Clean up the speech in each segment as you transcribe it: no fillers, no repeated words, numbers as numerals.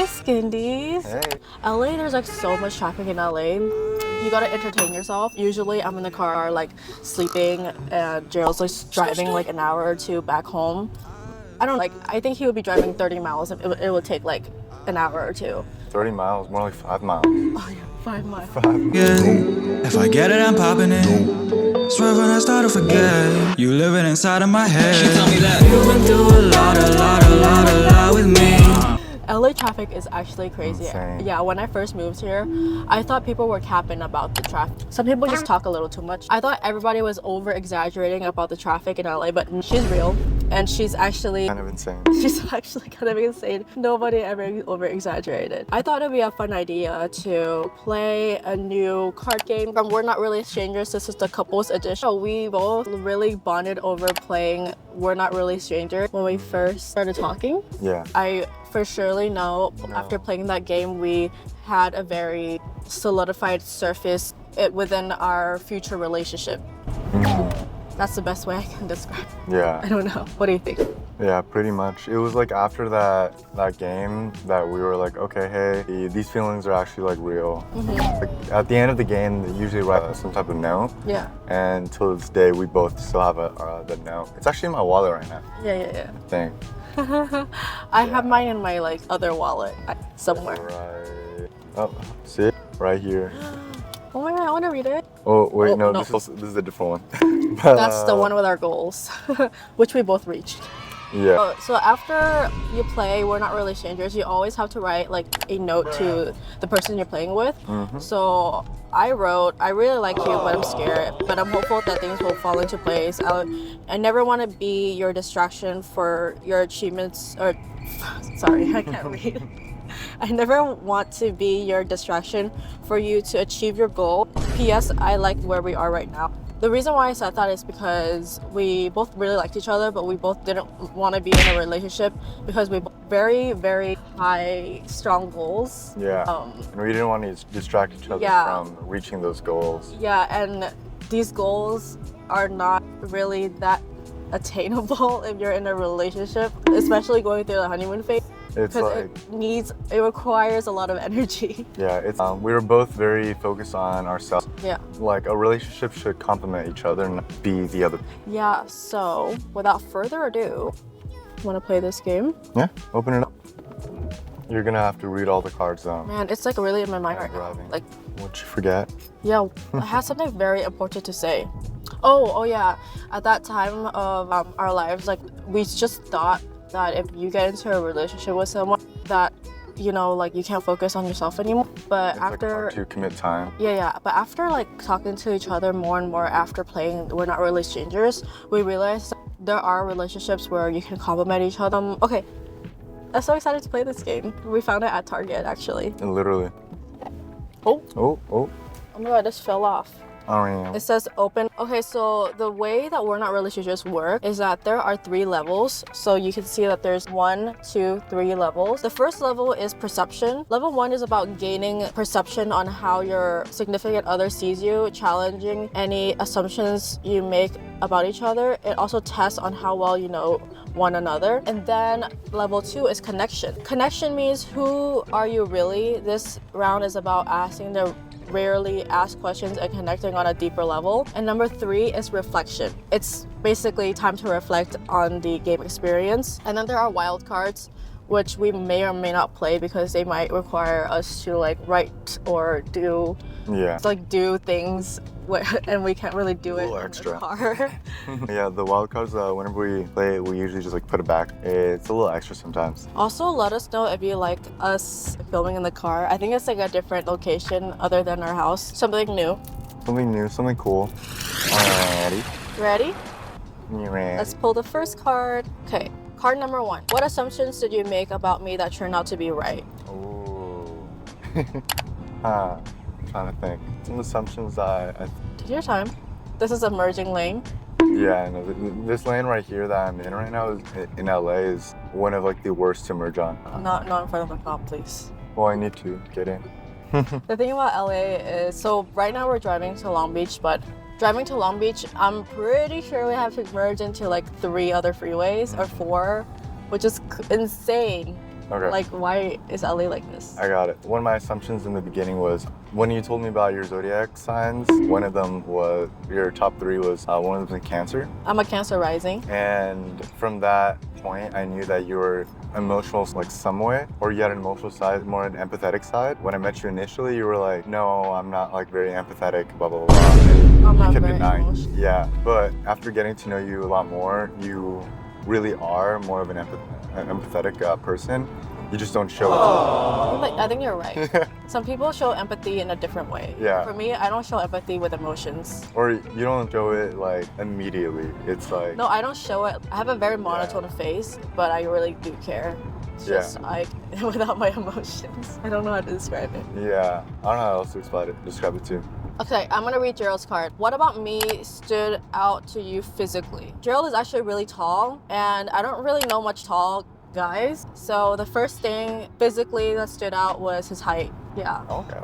Hi, Skindies. Hey. LA, there's like so much traffic in LA. You gotta entertain yourself. Usually I'm in the car like sleeping and Gerald's like driving like an hour or two back home. I think he would be driving 30 miles and it would take like an hour or two. 30 miles, more like 5 miles. Oh yeah, 5 miles. 5 miles. Yeah. If I get it, I'm popping it. Swear when I start to forget, you living inside of my head. She told me that you've been through a lot with me. LA traffic is actually crazy. Insane. Yeah, when I first moved here, I thought people were capping about the traffic. Some people just talk a little too much. I thought everybody was over exaggerating about the traffic in LA, but she's real and she's actually Kind of insane. she's actually kind of insane. Nobody ever over exaggerated. I thought it'd be a fun idea to play a new card game from We're Not Really Strangers. This is the couples edition. We both really bonded over playing We're Not Really Strangers when we first started talking. Yeah. I for surely know after playing that game we had a very solidified surface within our future relationship. That's the best way I can describe it. Yeah. I don't know. What do you think? Yeah, pretty much. It was like after that game that we were like, okay, hey, these feelings are actually like real. Like at the end of the game, they usually write some type of note. Yeah. And till this day, we both still have the note. It's actually in my wallet right now. Yeah. I think. I have mine in my like other wallet somewhere. Right. Oh, see it? Right here. Oh my god, I want to read it. Oh wait, Oh, no, no. this is a different one. But, That's the one with our goals, which we both reached. Yeah. So after you play We're Not Really Strangers, you always have to write like a note to the person you're playing with. So I wrote, I really like you, but I'm scared. But I'm hopeful that things will fall into place. I never want to be your distraction for your achievements. Or sorry, I can't read. I never want to be your distraction for you to achieve your goal. P.S. I like where we are right now. The reason why I said that is because we both really liked each other, but we both didn't want to be in a relationship because we both very, very high, strong goals. Yeah. And we didn't want to distract each other from reaching those goals. Yeah, and these goals are not really that attainable if you're in a relationship, especially going through the honeymoon phase. It's like it requires a lot of energy. Yeah, it's we were both very focused on ourselves. Yeah. Like a relationship should complement each other, not be the other. Yeah. So without further ado, want to play this game? Yeah. Open it up. You're gonna have to read all the cards though. Man, it's like really in my mind right now. Driving. Like, What'd you forget? yeah, I had something very important to say. Oh yeah. At that time of our lives, like we just thought that if you get into a relationship with someone that, you know, like you can't focus on yourself anymore. But It's after like hard to commit time. Yeah. But after like talking to each other more and more after playing We're Not Really Strangers, we realized there are relationships where you can complement each other. Okay, I'm so excited to play this game. We found it at Target actually. And literally. Oh Oh. my god, this fell off. Oh yeah. It says open. Okay, so the way that We're Not Really Strangers work is that there are 3 levels. So you can see that there's 1, 2, 3 levels. The first level is perception. Level 1 is about gaining perception on how your significant other sees you, challenging any assumptions you make about each other. It also tests on how well you know one another. And then level 2 is connection. Connection means who are you really? This round is about asking the rarely asked questions and connecting on a deeper level. And number 3 is reflection. It's basically time to reflect on the game experience. And then there are wild cards, which we may or may not play because they might require us to like write or do things and we can't really do it in the car. Yeah, the wild cards, whenever we play it, we usually just like put it back. It's a little extra sometimes. Also, let us know if you like us filming in the car. I think it's like a different location other than our house. Something new. Something new, something cool. Ready? Ready? You ready? Let's pull the first card. Okay, card number 1. What assumptions did you make about me that turned out to be right? Ooh. I'm trying to think. Some assumptions I Take your time. This is a merging lane. Yeah, no, this lane right here that I'm in right now in LA is one of like the worst to merge on. Not in front of the cop, please. Well, I need to get in. The thing about LA is, so right now we're driving to Long Beach, but driving to Long Beach, I'm pretty sure we have to merge into like 3 other freeways or 4, which is insane. Okay. Like, why is LA like this? I got it. One of my assumptions in the beginning was when you told me about your zodiac signs, one of them was your top 3 was one of them was Cancer. I'm a Cancer rising. And from that point, I knew that you were emotional, like some way, or you had an emotional side, more an empathetic side. When I met you initially, you were like, "No, I'm not like very empathetic." Blah blah blah. And I'm you not kept very denying. emotional. Yeah, but after getting to know you a lot more, you really are more of an empathetic person. You just don't show it. I think you're right. Some people show empathy in a different way. Yeah. For me, I don't show empathy with emotions. Or you don't show it like immediately. It's like No, I don't show it. I have a very monotone face, but I really do care. It's just like without my emotions. I don't know how to describe it. Yeah, I don't know how else to describe it too. Okay, I'm gonna read Gerald's card. What about me stood out to you physically? Gerald is actually really tall, and I don't really know much tall guys. So the first thing physically that stood out was his height. Yeah. Okay.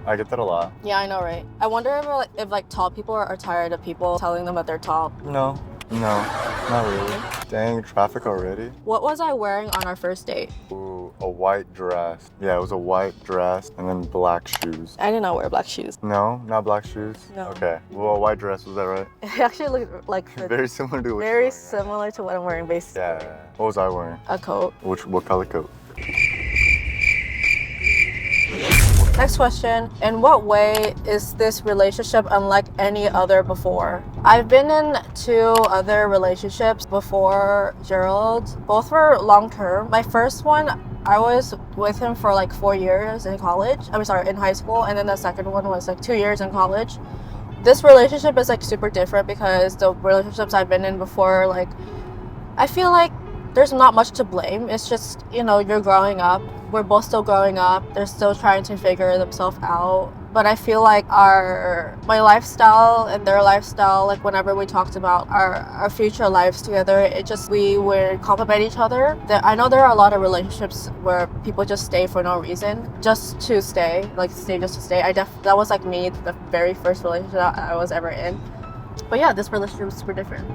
I get that a lot. Yeah, I know, right? I wonder if tall people are tired of people telling them that they're tall. No, not really. Dang, traffic already? What was I wearing on our first date? Ooh, a white dress. Yeah, it was a white dress and then black shoes. I did not wear black shoes. No, not black shoes? No. Okay. Well, a white dress, was that right? It actually looked like Very similar to what very you're wearing. similar to what I'm wearing, basically. Yeah. What was I wearing? A coat. What color coat? Next question. In what way is this relationship unlike any other before? I've been in 2 other relationships before Gerald. Both were long term. My first one, I was with him for like 4 years in college. In high school. And then the second one was like 2 years in college. This relationship is like super different because the relationships I've been in before, like, I feel like there's not much to blame. It's just, you're growing up. We're both still growing up. They're still trying to figure themselves out. But I feel like my lifestyle and their lifestyle, like whenever we talked about our future lives together, we would complement each other. I know there are a lot of relationships where people just stay for no reason, just to stay, just to stay. That was like me, the very first relationship I was ever in. But yeah, this relationship was super different.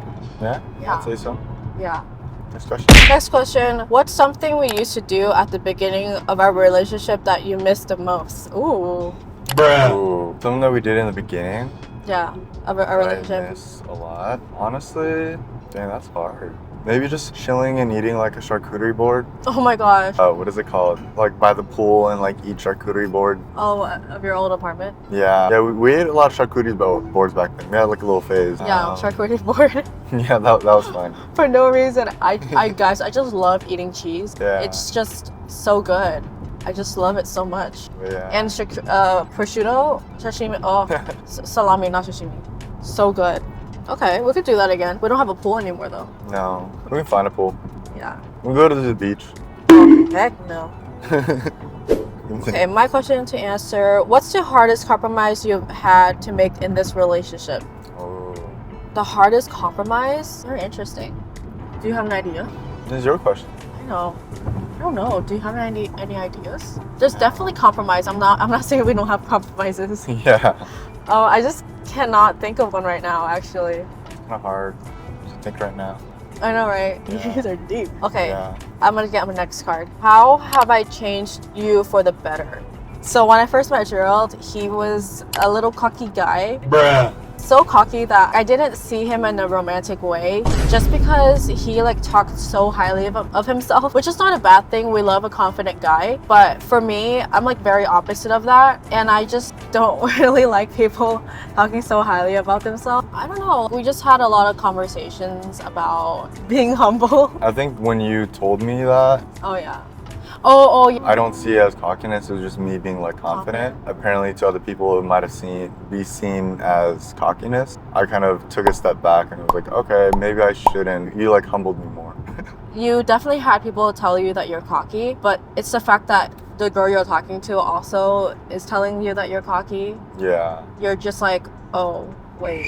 Yeah? Yeah. I'd say so. Yeah. Next question. Next question. What's something we used to do at the beginning of our relationship that you missed the most? Ooh. Ooh. Something that we did in the beginning. Yeah, of our relationship. I miss a lot. Honestly, dang, that's hard. Maybe just chilling and eating like a charcuterie board. Oh my gosh. What is it called? Like by the pool and like eat charcuterie board. Oh, of your old apartment? Yeah, we ate a lot of charcuterie boards back then. We had like a little phase. Yeah, charcuterie board. Yeah, that was fun. For no reason. I guys, I just love eating cheese. Yeah. It's just so good. I just love it so much. Yeah. And prosciutto, sashimi, salami, not sashimi. So good. Okay, we could do that again. We don't have a pool anymore though. No, we can find a pool. Yeah. We'll go to the beach. Heck no. Okay, my question to answer. What's the hardest compromise you've had to make in this relationship? Oh. The hardest compromise? Very interesting. Do you have an idea? This is your question. I know. I don't know. Do you have any ideas? There's definitely compromise. I'm not saying we don't have compromises. Yeah. Oh, I just cannot think of one right now, actually. It's kind of hard to think right now. I know, right? Yeah. These are deep. Okay, Yeah. I'm gonna get my next card. How have I changed you for the better? So when I first met Gerald, he was a little cocky guy. Bruh. So cocky that I didn't see him in a romantic way just because he talked so highly of himself, which is not a bad thing. We love a confident guy, but for me, I'm very opposite of that, and I just don't really like people talking so highly about themselves. I don't know, we just had a lot of conversations about being humble. I think when you told me that, Oh yeah. Oh yeah. I don't see it as cockiness. It was just me being confident. Apparently, to other people, it might have be seen as cockiness. I kind of took a step back and was like, okay, maybe I shouldn't. You humbled me more. You definitely had people tell you that you're cocky, but it's the fact that the girl you're talking to also is telling you that you're cocky. Yeah. You're just oh, wait.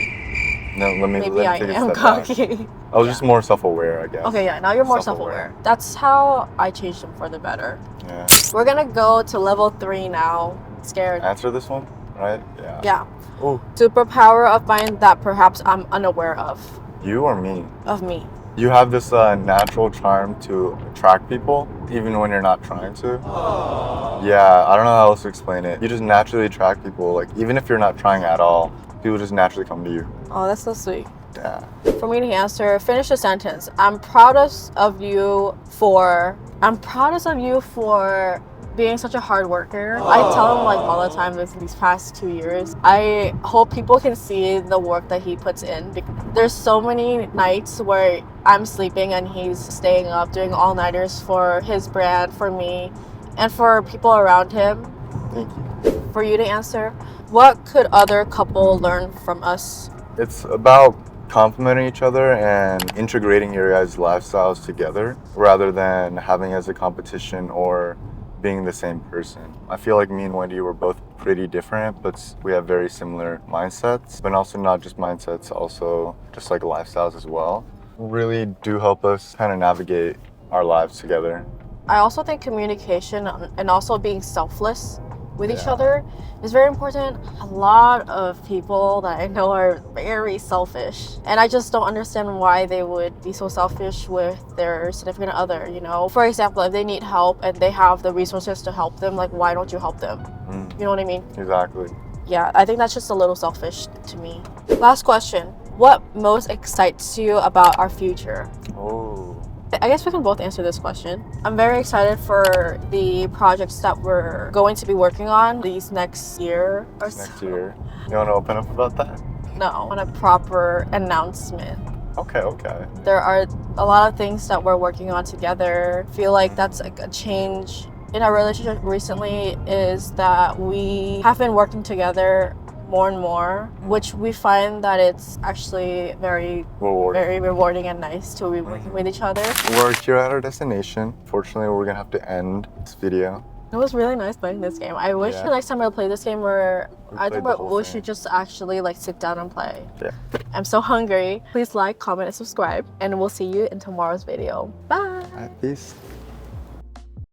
No, let me Maybe I take a am step back. cocky. I was just more self-aware, I guess. Okay, yeah, now you're more Self-aware. self-aware. That's how I changed him for the better. Yeah. We're gonna go to level 3 now. Scared. Answer this one, right? Yeah. Yeah. Oh, Superpower of mine that perhaps I'm unaware of. you or me? Of me. You have this natural charm to attract people, even when you're not trying to. Yeah, I don't know how else to explain it. You just naturally attract people, like even if you're not trying at all, people just naturally come to you. Oh, that's so sweet. Yeah. For me to answer, finish the sentence. I'm proudest of you for being such a hard worker. I tell him like all the time these past 2 years. I hope people can see the work that he puts in. There's so many nights where I'm sleeping and he's staying up doing all-nighters for his brand, for me, and for people around him. Thank you. For you to answer, what could other couple learn from us? It's about complementing each other and integrating your guys' lifestyles together rather than having as a competition or being the same person. I feel like me and Wendy were both pretty different, but we have very similar mindsets, but also not just mindsets, also just like lifestyles as well. Really do help us kind of navigate our lives together. I also think communication and also being selfless with each Yeah. other is very important. A lot of people that I know are very selfish, and I just don't understand why they would be so selfish with their significant other, you know? For example, if they need help and they have the resources to help them, like why don't you help them? You know what I mean? Exactly. Yeah, I think that's just a little selfish to me. Last question. What most excites you about our future? Oh. I guess we can both answer this question. I'm very excited for the projects that we're going to be working on these next year or so. Next year. You want to open up about that? No, on a proper announcement. Okay. There are a lot of things that we're working on together. I feel like that's like a change in our relationship recently is that we have been working together more and more, which we find that it's actually very rewarding and nice to be working with each other. We're here at our destination. Fortunately, we're gonna have to end this video. It was really nice playing this game. I wish the next time I play this game we should just actually like sit down and play. Yeah. I'm so hungry. Please like, comment, and subscribe, and we'll see you in tomorrow's video. Bye. Peace.